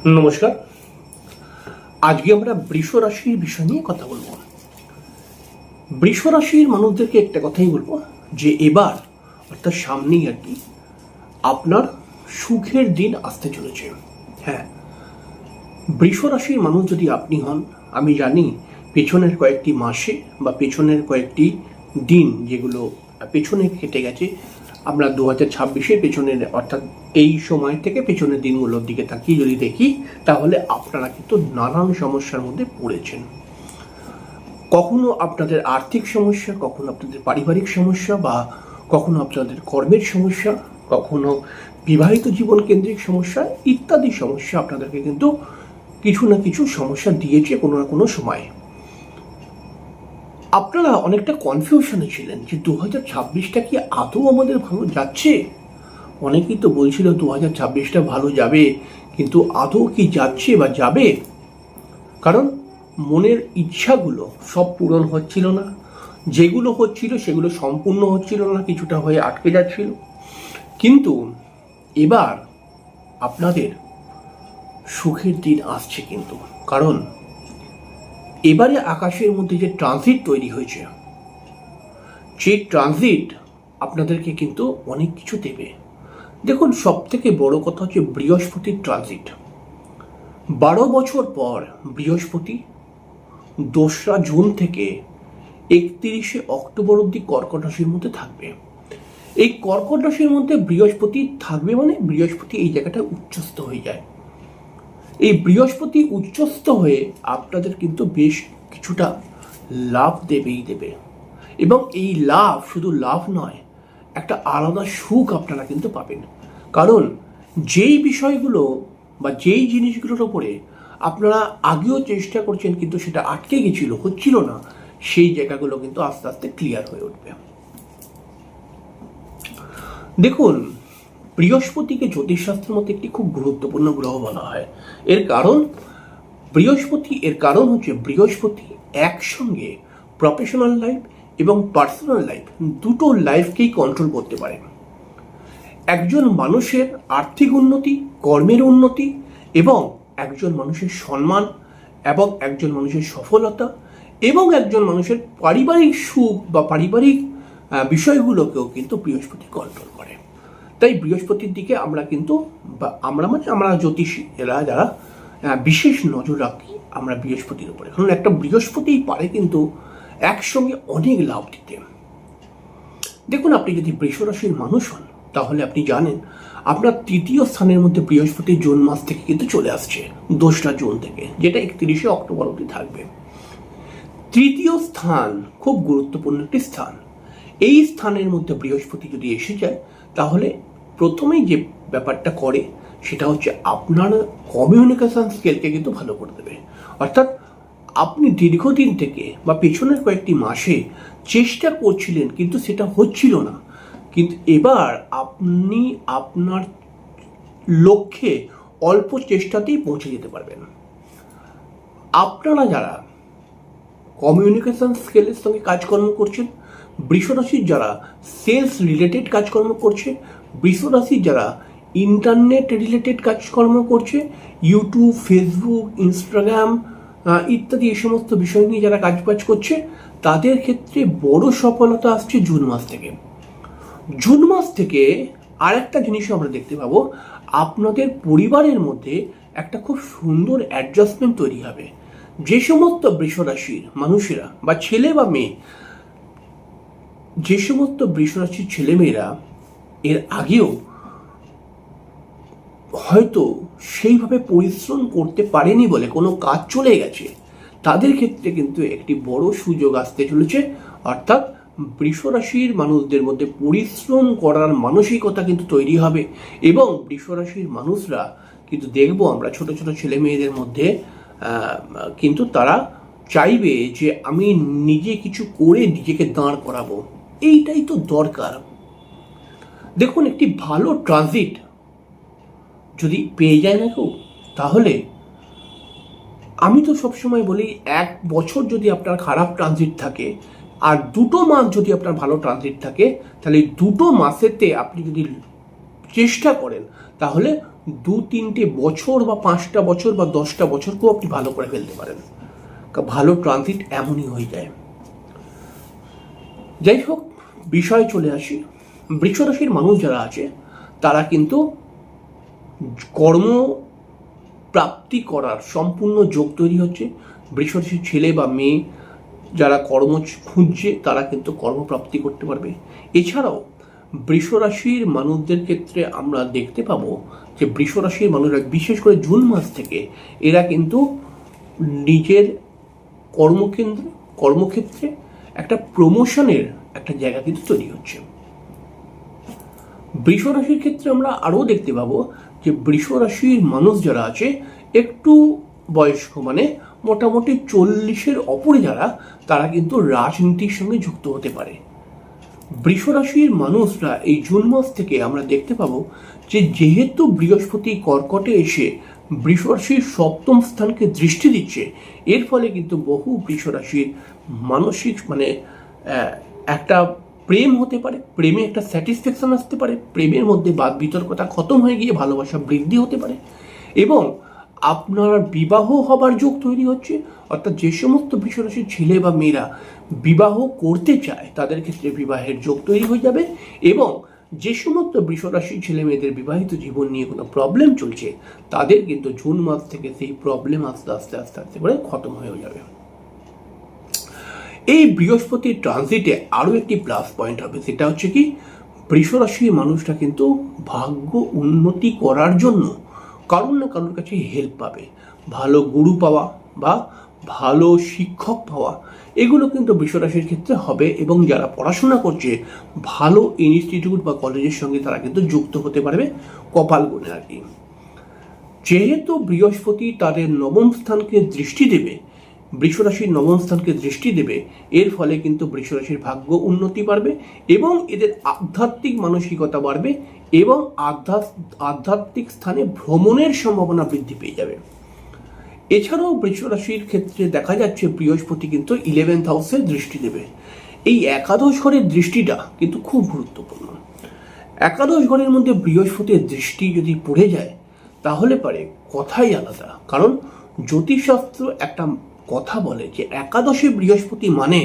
নমস্কার। আজকে আমরা বৃষ রাশির বিষয় নিয়ে কথা বলবো। বৃষ রাশির মানুষদেরকে একটা কথাই বলবো যে এবার অর্থাৎ সামনেই আর কি আপনার সুখের দিন আসতে চলেছে। হ্যাঁ, বৃষ রাশির মানুষ যদি আপনি হন, আমি জানি পেছনের কয়েকটি মাসে বা পেছনের কয়েকটি দিন যেগুলো পেছনে কেটে গেছে, আমরা 2026-এর পেছনের অর্থাৎ এই সময় থেকে পেছনের দিনগুলোর দিকে তাকিয়ে যদি দেখি, তাহলে আপনারা কিন্তু নানান সমস্যার মধ্যে পড়েছেন। কখনো আপনাদের আর্থিক সমস্যা, কখনো আপনাদের পারিবারিক সমস্যা, বা কখনো আপনাদের কর্মের সমস্যা, কখনো বিবাহিত জীবন কেন্দ্রিক সমস্যা ইত্যাদি সমস্যা আপনাদেরকে কিন্তু কিছু না কিছু সমস্যা দিয়েছে কোনো না কোনো সময়। আপনারা অনেকটা কনফিউশনে ছিলেন যে 2026টা কি আদৌ আমাদের ভালো যাচ্ছে। অনেকেই তো বলছিল 2026টা ভালো যাবে, কিন্তু আদৌ কি যাচ্ছে বা যাবে? কারণ মনের ইচ্ছাগুলো সব পূরণ হচ্ছিল না, যেগুলো হচ্ছিল সেগুলো সম্পূর্ণ হচ্ছিল না, কিছুটা হয়ে আটকে যাচ্ছিল। কিন্তু এবার আপনাদের সুখের দিন আসছে কিন্তু, কারণ এবারে আকাশের মধ্যে যে ট্রানজিট তৈরি হয়েছে, সেই ট্রানজিট আপনাদেরকে কিন্তু অনেক কিছু দেবে। দেখুন, সব থেকে বড় কথা হচ্ছে বৃহস্পতির ট্রানজিট। 12 বছর পর বৃহস্পতি 2রা জুন থেকে 31শে অক্টোবর অব্দি কর্কট রাশির মধ্যে থাকবে। এই কর্কট রাশির মধ্যে বৃহস্পতি থাকবে মানে বৃহস্পতি এই জায়গাটা উচ্চস্থ হয়ে যায়। এই বৃহস্পতি উচ্চস্থ হয়ে আপনাদের কিন্তু বেশ কিছুটা লাভ দেবেই দেবে, এবং এই লাভ শুধু লাভ নয়, একটা আলাদা সুখ আপনারা কিন্তু পাবেন। কারণ যেই বিষয়গুলো বা যেই জিনিসগুলোর ওপরে আপনারা আগেও চেষ্টা করছেন কিন্তু সেটা আটকে গেছিল, হচ্ছিল না, সেই জায়গাগুলো কিন্তু আস্তে আস্তে ক্লিয়ার হয়ে উঠবে। দেখুন, বৃহস্পতিকে জ্যোতিষশাস্ত্রের মধ্যে একটি খুব গুরুত্বপূর্ণ গ্রহ বলা হয়। এর কারণ হচ্ছে বৃহস্পতি একসঙ্গে প্রফেশনাল লাইফ এবং পার্সোনাল লাইফ, দুটো লাইফকেই কন্ট্রোল করতে পারে। একজন মানুষের আর্থিক উন্নতি, কর্মের উন্নতি, এবং একজন মানুষের সম্মান, এবং একজন মানুষের সফলতা, এবং একজন মানুষের পারিবারিক সুখ বা পারিবারিক বিষয়গুলোকেও কিন্তু বৃহস্পতি কন্ট্রোল করে। তাই বৃহস্পতির দিকে আমরা কিন্তু, বা আমরা জ্যোতিষী যারা বিশেষ নজর রাখি আমরা বৃহস্পতির উপরে, কারণ একটা বৃহস্পতিই পারে কিন্তু একসঙ্গে অনেক লাভ দিতে। দেখুন, আপনি যদি বৃষ রাশির মানুষ হন, তাহলে আপনি জানেন আপনার 3য় স্থানের মধ্যে বৃহস্পতি জুন মাস থেকে কিন্তু চলে আসছে, 2রা জুন থেকে, যেটা 31শে অক্টোবর অবধি থাকবে। 3য় স্থান খুব গুরুত্বপূর্ণ একটি স্থান। এই স্থানের মধ্যে বৃহস্পতি যদি এসে যায়, তাহলে প্রথমেই যে ব্যাপারটা করে সেটা হচ্ছে আপনার কমিউনিকেশন স্কিলকে কিন্তু ভালো করে দেবে। অর্থাৎ আপনি দীর্ঘদিন থেকে বা পেছনের কয়েকটি মাসে চেষ্টা করছিলেন কিন্তু সেটা হচ্ছিল না, কিন্তু এবার আপনি আপনার লক্ষ্যে অল্প চেষ্টাতেই পৌঁছে যেতে পারবেন। আপনারা যারা কমিউনিকেশন স্কিলের সঙ্গে কাজকর্ম করছেন, বৃষ রাশির যারা সেলস রিলেটেড কাজকর্ম করছে, বৃষ রাশির যারা ইন্টারনেট রিলেটেড কাজকর্ম করছে, ইউটিউব, ফেসবুক, ইনস্টাগ্রাম ইত্যাদি এই সমস্ত বিষয় নিয়ে যারা কাজবাজ করছে, তাদের ক্ষেত্রে বড় সফলতা আসছে জুন মাস থেকে। জুন মাস থেকে আরেকটা জিনিসও আমরা দেখতে পাবো, আপনাদের পরিবারের মধ্যে একটা খুব সুন্দর অ্যাডজাস্টমেন্ট তৈরি হবে। যে সমস্ত বৃষ রাশির মানুষেরা বা ছেলে বা মেয়ে, যে সমস্ত বৃষ রাশির ছেলেমেয়েরা এর আগেও হয়তো সেইভাবে পরিশ্রম করতে পারেনি বলে কোনো কাজ চলে গেছে, তাদের ক্ষেত্রে কিন্তু একটি বড় সুযোগ আসতে চলেছে। অর্থাৎ বৃষ রাশির মানুষদের মধ্যে পরিশ্রম করার মানসিকতা কিন্তু তৈরি হবে, এবং বৃষ রাশির মানুষরা কিন্তু দেখবো আমরা ছোট ছোট ছেলে মেয়েদের মধ্যে কিন্তু তারা চাইবে যে আমি নিজে কিছু করে নিজেকে দাঁড় করাবো। এইটাই তো দরকার। দেখুন, একটি ভালো ট্রানজিট যদি পেয়ে যায় না কেউ, তাহলে আমি তো সবসময় বলি 1 বছর যদি আপনার খারাপ ট্রানজিট থাকে আর 2টো মাস যদি আপনার ভালো ট্রানজিট থাকে, তাহলে 2টো মাসেতে আপনি যদি চেষ্টা করেন, তাহলে 2-3টে বছর বা 5টা বছর বা 10টা বছরকেও আপনি ভালো করে ফেলতে পারেন। ভালো ট্রানজিট এমনই হয়ে যায়। যাই হোক, বিষয়ে চলে আসি। বৃষ রাশির মানুষ যারা আছে তারা কিন্তু কর্ম প্রাপ্তি করার সম্পূর্ণ যোগ তৈরি হচ্ছে। বৃষ রাশির ছেলে বা মেয়ে যারা কর্ম খুঁজছে তারা কিন্তু কর্মপ্রাপ্তি করতে পারবে। এছাড়াও বৃষ রাশির মানুষদের ক্ষেত্রে আমরা দেখতে পাবো যে বৃষ রাশির মানুষরা বিশেষ করে জুন মাস থেকে এরা কিন্তু নিজের কর্মক্ষেত্রে একটা প্রমোশনের একটা জায়গা কিন্তু তৈরি হচ্ছে। বৃষ রাশির ক্ষেত্রে আমরা আরও দেখতে পাবো যে বৃষ রাশির মানুষ যারা আছে একটু বয়স্ক, মানে মোটামুটি 40-এর ওপরে যারা, তারা কিন্তু রাজনীতির সঙ্গে যুক্ত হতে পারে। বৃষ রাশির মানুষরা এই জুন মাস থেকে আমরা দেখতে পাবো যে যেহেতু বৃহস্পতি কর্কটে এসে বৃষ রাশির 7ম স্থানকে দৃষ্টি দিচ্ছে, এর ফলে কিন্তু বহু বৃষ রাশির মানসিক একটা প্রেম হতে পারে, প্রেমে একটা স্যাটিসফ্যাকশন আসতে পারে, প্রেমের মধ্যে বাদ বিতর্কতা খতম হয়ে গিয়ে ভালোবাসা বৃদ্ধি হতে পারে এবং আপনার বিবাহ হবার যোগ তৈরি হচ্ছে। অর্থাৎ যে সমস্ত বৃষ রাশির ছেলে বা মেয়েরা বিবাহ করতে চায় তাদের ক্ষেত্রে বিবাহের যোগ তৈরি হয়ে যাবে এবং যে সমস্ত বৃষ রাশির ছেলে মেয়েদের বিবাহিত জীবন নিয়ে কোনো প্রবলেম চলছে তাদের কিন্তু জুন মাস থেকে সেই প্রবলেম আস্তে আস্তে আস্তে আস্তে করে খতম হয়ে যাবে। এই বৃহস্পতির ট্রানজিটে আরও একটি প্লাস পয়েন্ট হবে, সেটা হচ্ছে কি বৃষ রাশির মানুষরা কিন্তু ভাগ্য উন্নতি করার জন্য কারোর না কারোর কাছে হেল্প পাবে। ভালো গুরু পাওয়া বা ভালো শিক্ষক পাওয়া, এগুলো কিন্তু বৃষ রাশির ক্ষেত্রে হবে এবং যারা পড়াশোনা করছে ভালো ইনস্টিটিউট বা কলেজের সঙ্গে তারা কিন্তু যুক্ত হতে পারবে কপাল গুণে আর কি। যেহেতু বৃহস্পতি তাদের 9ম স্থানকে দৃষ্টি দেবে, বৃষ রাশির 9ম স্থানকে দৃষ্টি দেবে, এর ফলে কিন্তু বৃষ রাশির ভাগ্য উন্নতি বাড়বে এবং এদের আধ্যাত্মিক মানসিকতা বাড়বে এবং আধ্যাত্মিক স্থানে ভ্রমণের সম্ভাবনা বৃদ্ধি পেয়ে যাবে। এছাড়াও বৃষ রাশির ক্ষেত্রে দেখা যাচ্ছে বৃহস্পতি কিন্তু 11th হাউসে দৃষ্টি দেবে। এই একাদশ ঘরের দৃষ্টিটা কিন্তু খুব গুরুত্বপূর্ণ। একাদশ ঘরের মধ্যে বৃহস্পতির দৃষ্টি যদি পড়ে যায় তাহলে পারে কথাই আলাদা। কারণ জ্যোতিষশাস্ত্র একটা কথা বলে যে একাদশে বৃহস্পতি মানে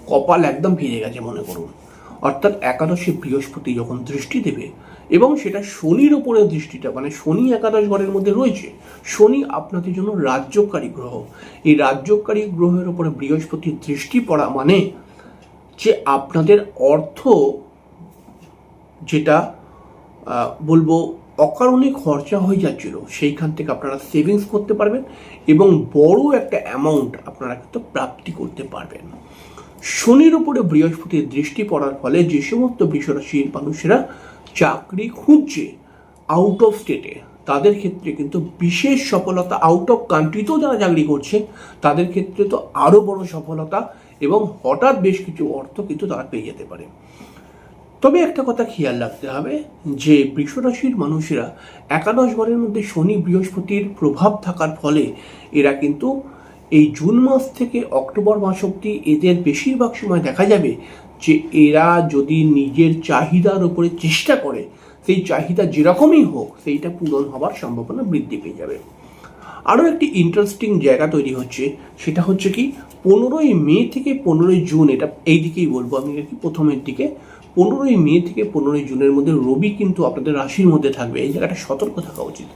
কপাল একদম ফিরে গেছে মনে করুন। অর্থাৎ একাদশে বৃহস্পতি যখন দৃষ্টি দেবে এবং সেটা শনির ওপরে দৃষ্টিটা, মানে শনি একাদশ ঘরের মধ্যে রয়েছে, শনি আপনাদের জন্য রাজ্যকারী গ্রহ, এই রাজ্যকারী গ্রহের ওপরে বৃহস্পতির দৃষ্টি পড়া মানে যে আপনাদের অর্থ যেটা বলবো অকারণে খরচা হয়ে যাচ্ছিল সেইখান থেকে আপনারা সেভিংস করতে পারবেন এবং বড় একটা অ্যামাউন্ট আপনারা কিন্তু প্রাপ্তি করতে পারবেন। শনির উপরে বৃহস্পতির দৃষ্টি পড়ার ফলে যে সমস্ত বৃষ রাশির মানুষেরা চাকরি খুঁজছে আউট অফ স্টেটে, তাদের ক্ষেত্রে কিন্তু বিশেষ সফলতা, আউট অফ কান্ট্রিতেও যারা চাকরি করছে তাদের ক্ষেত্রে তো আরও বড় সফলতা এবং হঠাৎ বেশ কিছু অর্থ কিন্তু তারা পেয়ে যেতে পারে। তবে একটা কথা খেয়াল রাখতে হবে যে বৃষ রাশির মানুষেরা একাদশ ঘরের মধ্যে শনি বৃহস্পতির প্রভাব থাকার ফলে এরা কিন্তু এই জুন মাস থেকে অক্টোবর মাস অবধি এদের বেশিরভাগ সময় দেখা যাবে যে এরা যদি নিজের চাহিদার উপরে চেষ্টা করে সেই চাহিদা যেরকমই হোক সেইটা পূরণ হবার সম্ভাবনা বৃদ্ধি পেয়ে যাবে। আরও একটি ইন্টারেস্টিং জায়গা তৈরি হচ্ছে, সেটা হচ্ছে কি 15ই মে থেকে 15ই জুন, এটা এই দিকেই বলবো আমি আর কি, প্রথমের দিকে 15ই মে থেকে 15ই জুনের মধ্যে রবি কিন্তু আপনাদের রাশির মধ্যে থাকবে। এই জায়গাটা সতর্ক থাকা উচিত।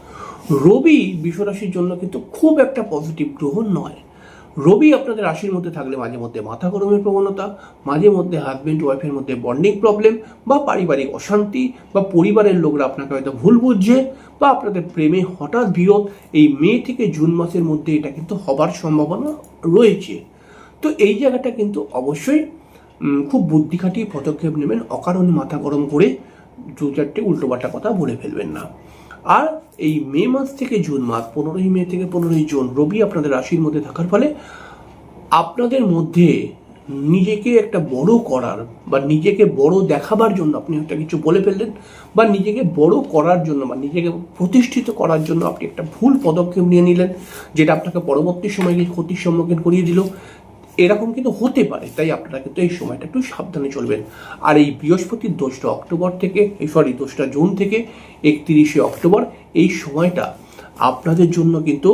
রবি বৃষ রাশির জন্য কিন্তু খুব একটা পজিটিভ গ্রহ নয়। রবি আপনাদের রাশির মধ্যে থাকলে মাঝে মধ্যে মাথা গরমের প্রবণতা, মাঝে মধ্যে হাজব্যান্ড ওয়াইফের মধ্যে বন্ডিং প্রবলেম বা পারিবারিক অশান্তি বা পরিবারের লোকরা আপনাকে হয়তো ভুল বুঝছে বা আপনাদের প্রেমে হঠাৎ বিরোধ, এই মে থেকে জুন মাসের মধ্যে এটা কিন্তু হবার সম্ভাবনা রয়েছে। তো এই জায়গাটা কিন্তু অবশ্যই খুব বুদ্ধি খাটিয়ে পদক্ষেপ নেবেন, অকারণে মাথা গরম করে 2-4টে উল্টোপাল্টা কথা বলে ফেলবেন না। আর এই মে মাস থেকে জুন মাস, 15ই মে থেকে 15ই জুন রবি আপনাদের রাশির মধ্যে থাকার ফলে আপনাদের মধ্যে নিজেকে একটা বড় করার বা নিজেকে বড় দেখাবার জন্য আপনি একটা কিছু বলে ফেললেন বা নিজেকে বড় করার জন্য বা নিজেকে প্রতিষ্ঠিত করার জন্য আপনি একটা ভুল পদক্ষেপ নিয়ে নিলেন, যেটা আপনাকে পরবর্তী সময়ে ক্ষতির সম্মুখীন করিয়ে দিল। এরকম কিন্তু হতে পারে, তাই আপনারা কিন্তু এই সময়টা একটু সাবধানে চলবেন। আর এই বৃহস্পতির 2রা অক্টোবর থেকে 2রা জুন থেকে 31শে অক্টোবর, এই সময়টা আপনাদের জন্য কিন্তু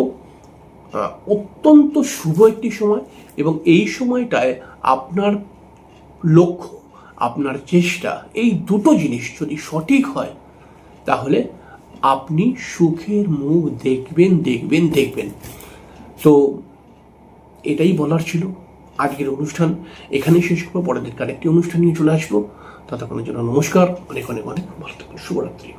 অত্যন্ত শুভ একটি সময়। এবং এই সময়টায় আপনার লক্ষ্য, আপনার চেষ্টা, এই দুটো জিনিস যদি সঠিক হয় তাহলে আপনি সুখের মুখ দেখবেন দেখবেন দেখবেন। তো এটাই বলার ছিল। আজকের অনুষ্ঠান এখানেই শেষ করবো, পরের দিন আরেকটি অনুষ্ঠান নিয়ে চলে আসবো। ততক্ষণের জন্য নমস্কার, অনেক অনেক অনেক ভালো থাকুন, শুভরাত্রি।